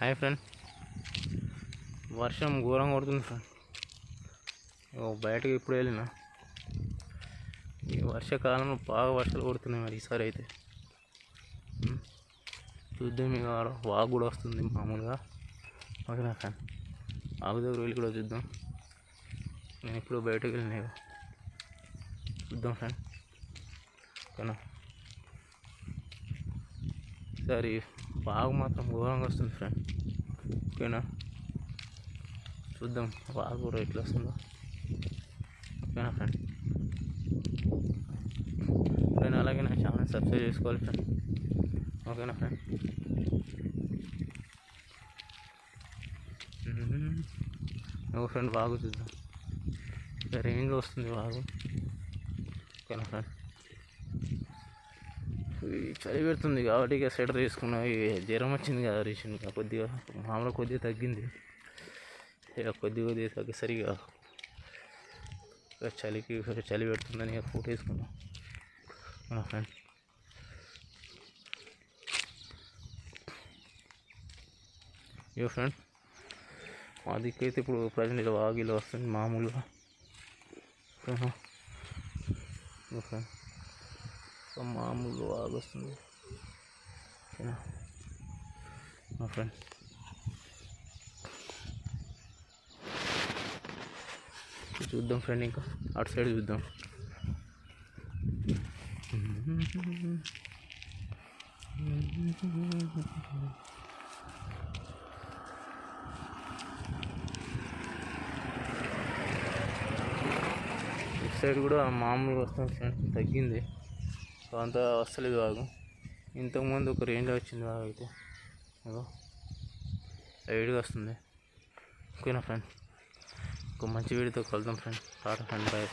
Hi friend, వర్షం ఘోరంగా కొడుతుంది ఫ్రెండ్. బయటకు ఇప్పుడు వెళ్ళిన ఈ వర్షాకాలంలో బాగా వర్షాలు కొడుతున్నాయి. మరి ఈసారి అయితే చూద్దాం. ఇక వాగు కూడా వస్తుంది మామూలుగా. ఓకేనా ఫ్రెండ్, వాగు దగ్గర వెళ్ళి కూడా చూద్దాం. నేను ఇప్పుడు బయటకు వెళ్ళినా, చూద్దాం ఫ్రెండ్. ఓకేనా, ఈసారి వాగు మాత్రం ఘోరంగా వస్తుంది ఫ్రెండ్. ఓకేనా, చూద్దాం వాగు కూడా ఎట్లా వస్తుందో. ఓకేనా ఫ్రెండ్, ఫ్రెండ్ అలాగే నా ఛానల్ సబ్స్క్రైబ్ చేసుకోవాలి ఫ్రెండ్. ఓకేనా ఫ్రెండ్, ఫ్రెండ్ వాగు చూద్దాం. రేంజ్లో వస్తుంది వాగు. ఓకేనా ఫ్రెండ్, చలి పెడుతుంది కాబట్టి ఇక స్వెటర్ తీసుకున్నా. జ్వరం వచ్చింది కదా రీసెంట్గా, కొద్దిగా మామూలుగా కొద్దిగా తగ్గింది. ఇక కొద్దిగా తగ్గేసరిగా చలికి చలి పెడుతుందని ఇక కోట్ వేసుకున్నాం మన ఫ్రెండ్. ఇక ఫ్రెండ్, మా దిక్కైతే ఇప్పుడు ప్రజెంట్ ఇలా వాగిలో వస్తుంది మామూలుగా. ఫ్రెండ్ మామూలు వాగు వస్తుంది. ఓకేనా మా ఫ్రెండ్, చూద్దాం ఫ్రెండ్. ఇంకా అటు సైడ్ చూద్దాం. ఇటు సైడ్ కూడా మామూలుగా వస్తుంది ఫ్రెండ్, తగ్గింది. సో అంతా వస్తలేదు వాగు. ఇంతకుముందు ఒక రేంజ్లో వచ్చింది వాగు, అయితే సైడ్గా వస్తుంది. ఓకేనా ఫ్రెండ్, ఒక మంచి వీడియోతో కలుద్దాం ఫ్రెండ్. Tata friend, bye.